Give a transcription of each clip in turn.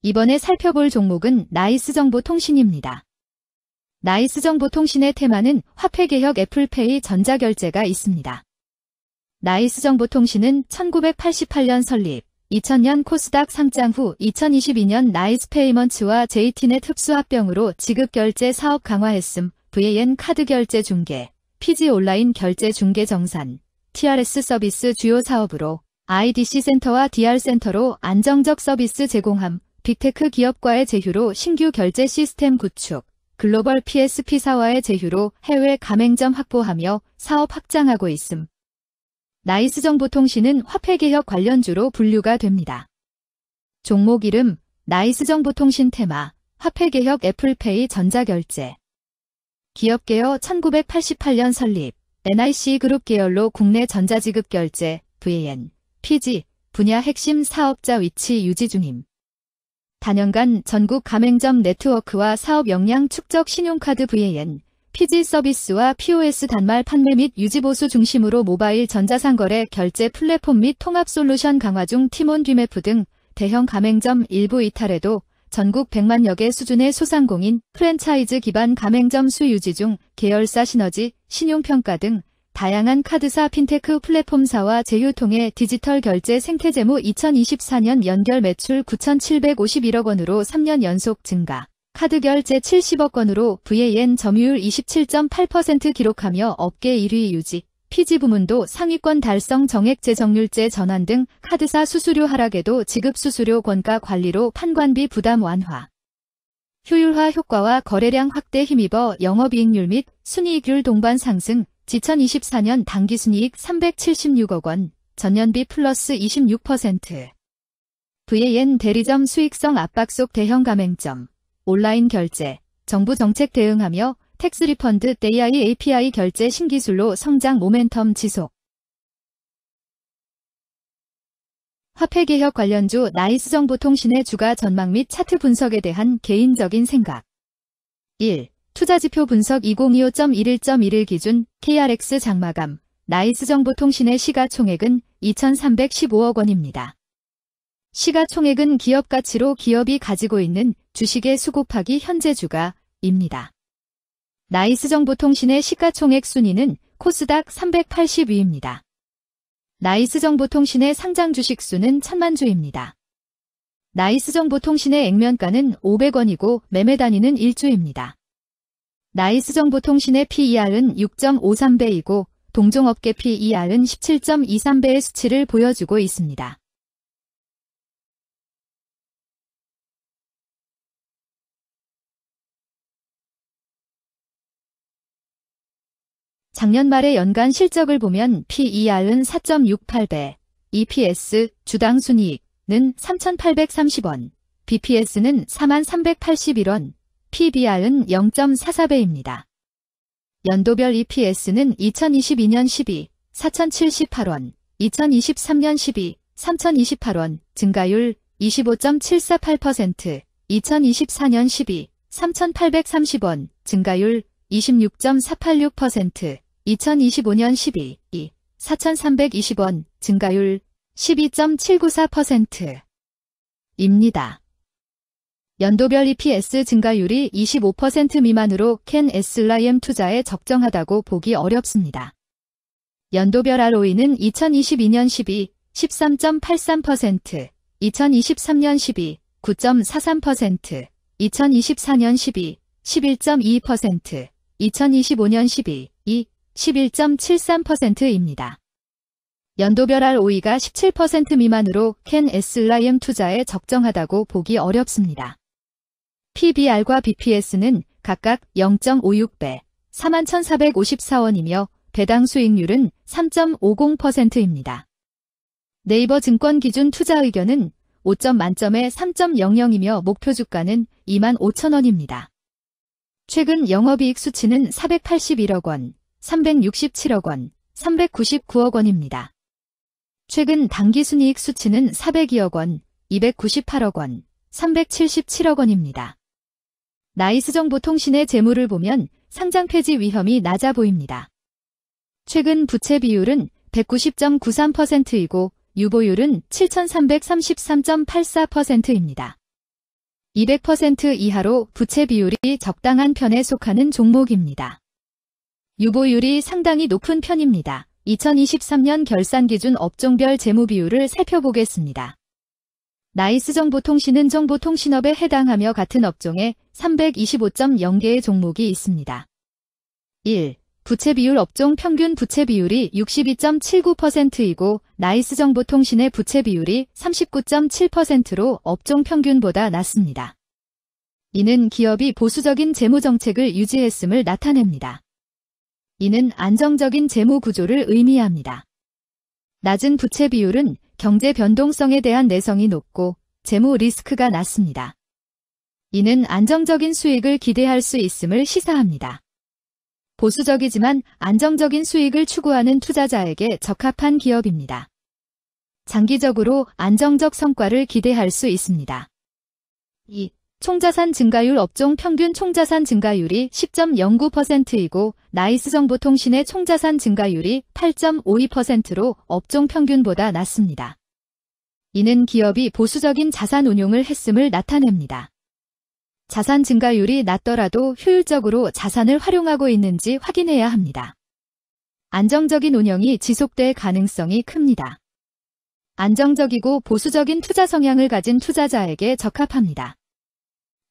이번에 살펴볼 종목은 나이스정보통신입니다. 나이스정보통신의 테마는 화폐개혁 애플페이 전자결제가 있습니다. 나이스정보통신은 1988년 설립, 2000년 코스닥 상장 후 2022년 나이스페이먼츠와 JT넷 흡수 합병으로 지급결제 사업 강화했음, VAN 카드 결제 중개, PG 온라인 결제 중개 정산, TRS 서비스 주요 사업으로 IDC 센터와 DR 센터로 안정적 서비스 제공함, 빅테크 기업과의 제휴로 신규 결제 시스템 구축, 글로벌 PSP사와의 제휴로 해외 가맹점 확보하며 사업 확장하고 있음. 나이스정보통신은 화폐개혁 관련주로 분류가 됩니다. 종목 이름, 나이스정보통신 테마, 화폐개혁 애플페이 전자결제. 기업개요 1988년 설립, NIC 그룹 계열로 국내 전자지급결제, VAN, PG, 분야 핵심 사업자 위치 유지 중임. 단연간 전국 가맹점 네트워크와 사업 역량 축적 신용카드 VAN, PG 서비스와 POS 단말 판매 및 유지보수 중심으로 모바일 전자상거래 결제 플랫폼 및 통합 솔루션 강화 중 티몬 디매프 등 대형 가맹점 일부 이탈에도 전국 100만여 개 수준의 소상공인, 프랜차이즈 기반 가맹점 수 유지 중 계열사 시너지, 신용평가 등 다양한 카드사 핀테크 플랫폼사와 제휴 통해 디지털 결제 생태재무 2024년 연결 매출 9,751억 원으로 3년 연속 증가, 카드 결제 70억 건으로 VAN 점유율 27.8% 기록하며 업계 1위 유지, PG 부문도 상위권 달성 정액 재정률제 전환 등 카드사 수수료 하락에도 지급 수수료 권가 관리로 판관비 부담 완화. 효율화 효과와 거래량 확대 힘입어 영업이익률 및 순이익률 동반 상승, 2024년 당기순이익 376억 원, 전년비 플러스 26%. VAN 대리점 수익성 압박 속 대형 가맹점, 온라인 결제, 정부 정책 대응하며 텍스 리펀드 AI API 결제 신기술로 성장 모멘텀 지속. 화폐개혁 관련주 나이스정보통신의 주가 전망 및 차트 분석에 대한 개인적인 생각. 1. 투자지표 분석 2025.11.11 기준 KRX 장마감, 나이스정보통신의 시가총액은 2,315억 원입니다. 시가총액은 기업가치로 기업이 가지고 있는 주식의 수 곱하기 현재 주가입니다. 나이스정보통신의 시가총액 순위는 코스닥 380위입니다. 나이스정보통신의 상장 주식 수는 1,000만 주입니다. 나이스정보통신의 액면가는 500원이고 매매 단위는 1주입니다. 나이스정보통신의 PER은 6.53배이고 동종업계 PER은 17.23배의 수치를 보여주고 있습니다. 작년 말의 연간 실적을 보면 PER은 4.68배, EPS, 주당 순이익은 3,830원, BPS는 41,381원, PBR은 0.44배입니다. 연도별 EPS는 2022년 12, 4,078원, 2023년 12, 3,028원, 증가율 25.748%, 2024년 12, 3,830원, 증가율 26.486%, 2025년 12, 4,320원, 증가율 12.794%입니다. 연도별 EPS 증가율이 25% 미만으로 캔 SLIM 투자에 적정하다고 보기 어렵습니다. 연도별 ROE는 2022년 12, 13.83%, 2023년 12, 9.43%, 2024년 12, 11.22%, 2025년 12, 11.73%입니다. 연도별 ROE가 17% 미만으로 캔 SLIM 투자에 적정하다고 보기 어렵습니다. PBR과 BPS는 각각 0.56배, 41,454원이며 배당 수익률은 3.50%입니다. 네이버 증권 기준 투자 의견은 5점 만점에 3.00이며 목표 주가는 25,000원입니다. 최근 영업이익 수치는 481억 원, 367억 원, 399억 원입니다. 최근 당기순이익 수치는 402억 원, 298억 원, 377억 원입니다. 나이스정보통신의 재무를 보면 상장 폐지 위험이 낮아 보입니다. 최근 부채 비율은 190.93%이고 유보율은 7,333.84%입니다. 200% 이하로 부채 비율이 적당한 편에 속하는 종목입니다. 유보율이 상당히 높은 편입니다. 2023년 결산 기준 업종별 재무 비율을 살펴보겠습니다. 나이스정보통신은 정보통신업에 해당하며 같은 업종에 325.0개의 종목이 있습니다. 1. 부채 비율 업종 평균 부채 비율이 62.79%이고 나이스정보통신의 부채 비율이 39.7%로 업종 평균보다 낮습니다. 이는 기업이 보수적인 재무 정책을 유지했음을 나타냅니다. 이는 안정적인 재무 구조를 의미합니다. 낮은 부채 비율은 경제 변동성에 대한 내성이 높고 재무 리스크가 낮습니다. 이는 안정적인 수익을 기대할 수 있음을 시사합니다. 보수적이지만 안정적인 수익을 추구하는 투자자에게 적합한 기업입니다. 장기적으로 안정적 성과를 기대할 수 있습니다. 2. 총자산 증가율 업종 평균 총자산 증가율이 10.09%이고 나이스정보통신의 총자산 증가율이 8.52%로 업종 평균보다 낮습니다. 이는 기업이 보수적인 자산 운용을 했음을 나타냅니다. 자산 증가율이 낮더라도 효율적으로 자산을 활용하고 있는지 확인해야 합니다. 안정적인 운영이 지속될 가능성이 큽니다. 안정적이고 보수적인 투자 성향을 가진 투자자에게 적합합니다.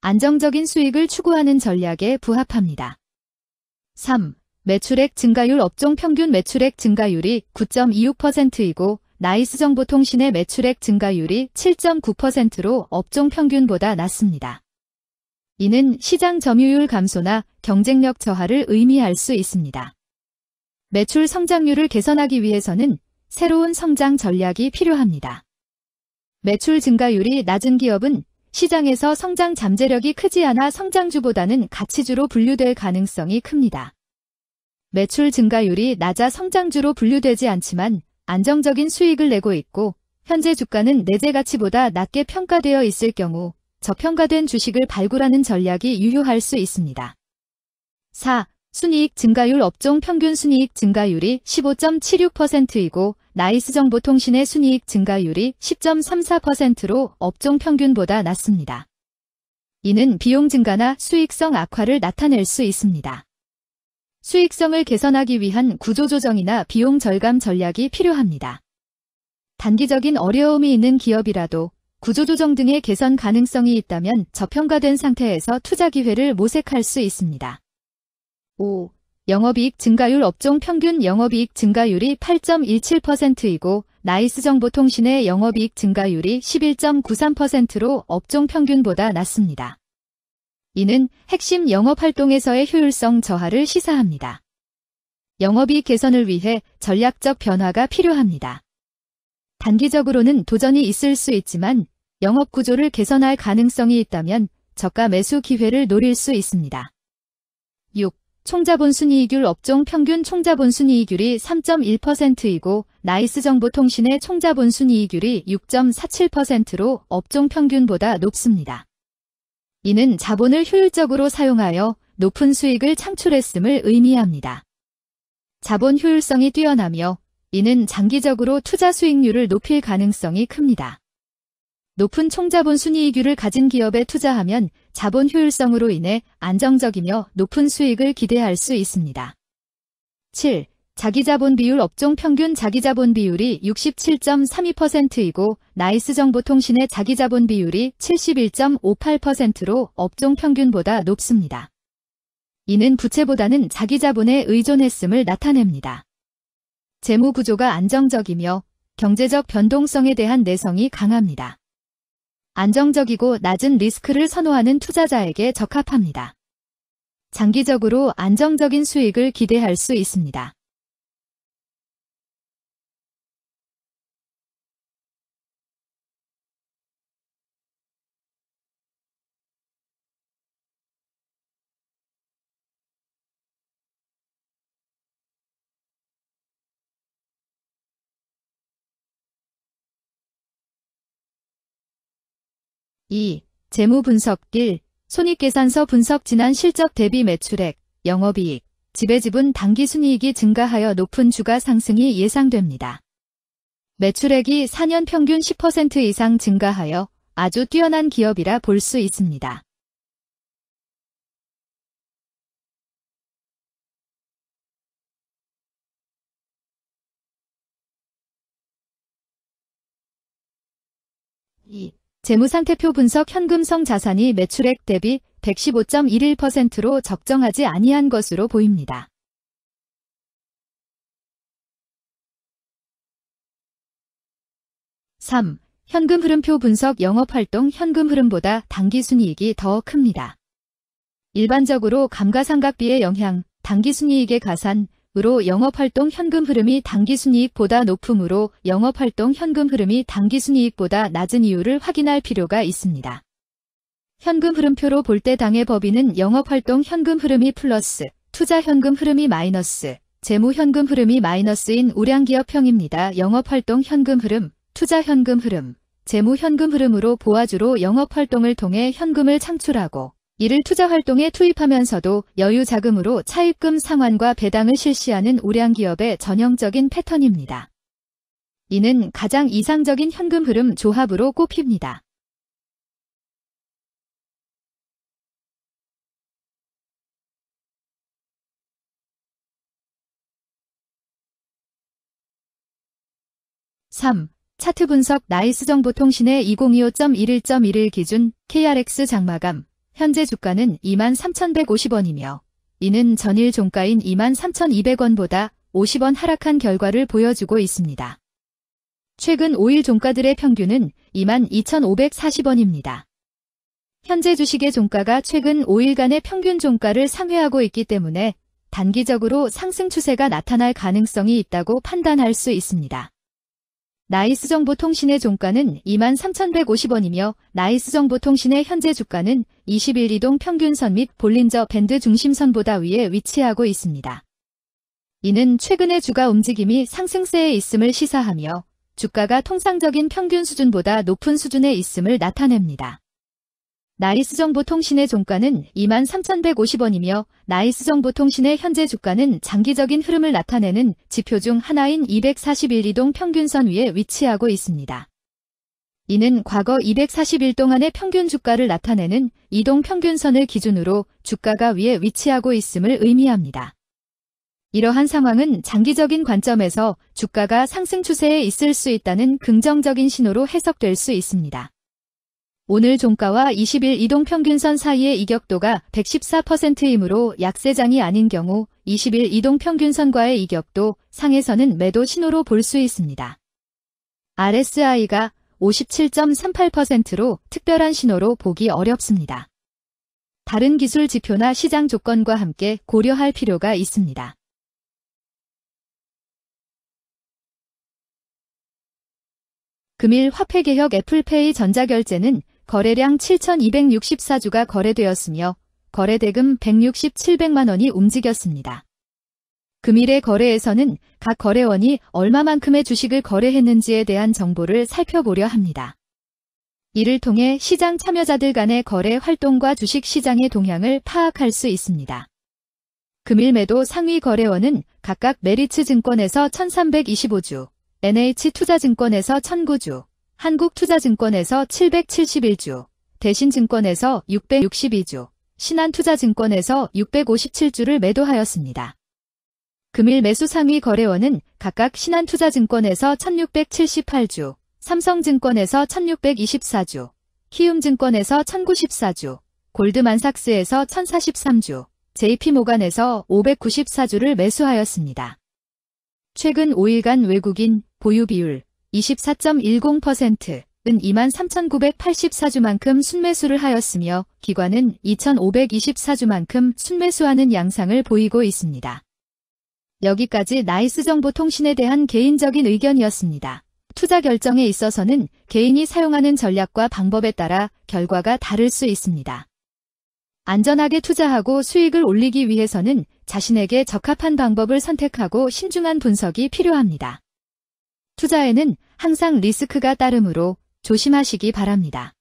안정적인 수익을 추구하는 전략에 부합합니다. 3. 매출액 증가율 업종 평균 매출액 증가율이 9.26%이고 나이스정보통신의 매출액 증가율이 7.9%로 업종 평균보다 낮습니다. 이는 시장 점유율 감소나 경쟁력 저하를 의미할 수 있습니다. 매출 성장률을 개선하기 위해서는 새로운 성장 전략이 필요합니다. 매출 증가율이 낮은 기업은 시장에서 성장 잠재력이 크지 않아 성장주보다는 가치주로 분류될 가능성이 큽니다. 매출 증가율이 낮아 성장주로 분류되지 않지만 안정적인 수익을 내고 있고 현재 주가는 내재 가치보다 낮게 평가되어 있을 경우 저평가된 주식을 발굴하는 전략이 유효할 수 있습니다. 4. 순이익 증가율 업종 평균 순이익 증가율이 15.76%이고 나이스정보통신의 순이익 증가율이 10.34%로 업종 평균보다 낮습니다. 이는 비용 증가나 수익성 악화를 나타낼 수 있습니다. 수익성을 개선하기 위한 구조조정이나 비용 절감 전략이 필요합니다. 단기적인 어려움이 있는 기업이라도 구조조정 등의 개선 가능성이 있다면 저평가된 상태에서 투자 기회를 모색할 수 있습니다. 5. 영업이익 증가율 업종 평균 영업이익 증가율이 8.17%이고 나이스정보통신의 영업이익 증가율이 11.93%로 업종 평균보다 낮습니다. 이는 핵심 영업활동에서의 효율성 저하를 시사합니다. 영업이익 개선을 위해 전략적 변화가 필요합니다. 단기적으로는 도전이 있을 수 있지만 영업구조를 개선할 가능성이 있다면 저가 매수 기회를 노릴 수 있습니다. 6. 총자본순이익률 업종 평균 총자본순이익률이 3.1%이고 나이스정보통신의 총자본순이익률이 6.47%로 업종 평균보다 높습니다. 이는 자본을 효율적으로 사용하여 높은 수익을 창출했음을 의미합니다. 자본 효율성이 뛰어나며 이는 장기적으로 투자 수익률을 높일 가능성이 큽니다. 높은 총자본 순이익률을 가진 기업에 투자하면 자본 효율성으로 인해 안정적이며 높은 수익을 기대할 수 있습니다. 7. 자기자본 비율 업종 평균 자기자본 비율이 67.32%이고 나이스정보통신의 자기자본 비율이 71.58%로 업종 평균보다 높습니다. 이는 부채보다는 자기자본에 의존했음을 나타냅니다. 재무 구조가 안정적이며 경제적 변동성에 대한 내성이 강합니다. 안정적이고 낮은 리스크를 선호하는 투자자에게 적합합니다. 장기적으로 안정적인 수익을 기대할 수 있습니다. (2) 재무 분석 1. 손익계산서 분석 지난 실적 대비 매출액, 영업이익, 지배지분 당기순이익이 증가하여 높은 주가 상승이 예상됩니다. 매출액이 4년 평균 10% 이상 증가하여 아주 뛰어난 기업이라 볼 수 있습니다. 재무상태표 분석 현금성 자산이 매출액 대비 115.11%로 적정하지 아니한 것으로 보입니다. 3. 현금 흐름표 분석 영업활동 현금 흐름보다 당기순이익이 더 큽니다. 일반적으로 감가상각비의 영향, 당기순이익의 가산으로 영업활동 현금 흐름이 당기순이익보다 높으므로 영업활동 현금 흐름이 당기순이익보다 낮은 이유를 확인할 필요가 있습니다. 현금 흐름표로 볼 때 당해 법인은 영업활동 현금 흐름이 플러스, 투자 현금 흐름이 마이너스, 재무 현금 흐름이 마이너스인 우량기업형입니다. 영업활동 현금 흐름, 투자 현금 흐름, 재무 현금 흐름으로 보아주로 영업활동을 통해 현금을 창출하고 이를 투자활동에 투입하면서도 여유 자금으로 차입금 상환과 배당을 실시하는 우량기업의 전형적인 패턴입니다. 이는 가장 이상적인 현금 흐름 조합으로 꼽힙니다. (3) 차트 분석 나이스정보통신의 2025.11.11 기준 KRX 장마감 현재 주가는 23,150원이며 이는 전일 종가인 23,200원보다 50원 하락한 결과를 보여주고 있습니다. 최근 5일 종가들의 평균은 22,540원입니다. 현재 주식의 종가가 최근 5일간의 평균 종가를 상회하고 있기 때문에 단기적으로 상승 추세가 나타날 가능성이 있다고 판단할 수 있습니다. 나이스정보통신의 종가는 23,150원이며 나이스정보통신의 현재 주가는 20일 이동 평균선 및 볼린저 밴드 중심선보다 위에 위치하고 있습니다. 이는 최근의 주가 움직임이 상승세에 있음을 시사하며 주가가 통상적인 평균 수준보다 높은 수준에 있음을 나타냅니다. 나이스정보통신의 종가는 23,150원이며 나이스정보통신의 현재 주가는 장기적인 흐름을 나타내는 지표 중 하나인 241 이동 평균선 위에 위치하고 있습니다. 이는 과거 240일 동안의 평균 주가를 나타내는 이동 평균선을 기준으로 주가가 위에 위치하고 있음을 의미합니다. 이러한 상황은 장기적인 관점에서 주가가 상승 추세에 있을 수 있다는 긍정적인 신호로 해석될 수 있습니다. 오늘 종가와 20일 이동평균선 사이의 이격도가 114%이므로 약세장이 아닌 경우 20일 이동평균선과의 이격도 상에서는 매도 신호로 볼 수 있습니다. RSI가 57.38%로 특별한 신호로 보기 어렵습니다. 다른 기술 지표나 시장 조건과 함께 고려할 필요가 있습니다. 금일 화폐개혁 애플페이 전자결제는 거래량 7,264주가 거래되었으며 거래대금 167백만 원이 움직였습니다. 금일의 거래에서는 각 거래원이 얼마만큼의 주식을 거래했는지에 대한 정보를 살펴보려 합니다. 이를 통해 시장 참여자들 간의 거래 활동과 주식 시장의 동향을 파악할 수 있습니다. 금일 매도 상위 거래원은 각각 메리츠증권에서 1,325주, NH투자증권에서 1,009주, 한국투자증권에서 771주, 대신증권에서 662주, 신한투자증권에서 657주를 매도하였습니다. 금일 매수 상위 거래원은 각각 신한투자증권에서 1,678주, 삼성증권에서 1,624주, 키움증권에서 1,094주, 골드만삭스에서 1,043주, JP모간에서 594주를 매수하였습니다. 최근 5일간 외국인 보유 비율 24.10%은 23,984주만큼 순매수를 하였으며 기관은 2,524주만큼 순매수하는 양상을 보이고 있습니다. 여기까지 나이스정보통신에 대한 개인적인 의견이었습니다. 투자 결정에 있어서는 개인이 사용하는 전략과 방법에 따라 결과가 다를 수 있습니다. 안전하게 투자하고 수익을 올리기 위해서는 자신에게 적합한 방법을 선택하고 신중한 분석이 필요합니다. 투자에는 항상 리스크가 따르므로 조심하시기 바랍니다.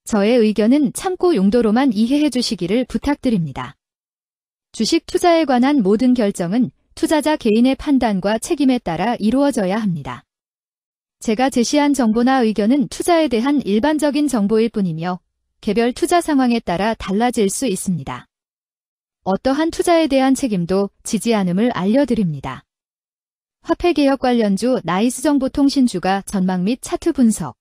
저의 의견은 참고 용도로만 이해해 주시기를 부탁드립니다. 주식 투자에 관한 모든 결정은 투자자 개인의 판단과 책임에 따라 이루어져야 합니다. 제가 제시한 정보나 의견은 투자에 대한 일반적인 정보일 뿐이며 개별 투자 상황에 따라 달라질 수 있습니다. 어떠한 투자에 대한 책임도 지지 않음을 알려드립니다. 화폐개혁 관련주 나이스정보통신주가 전망 및 차트 분석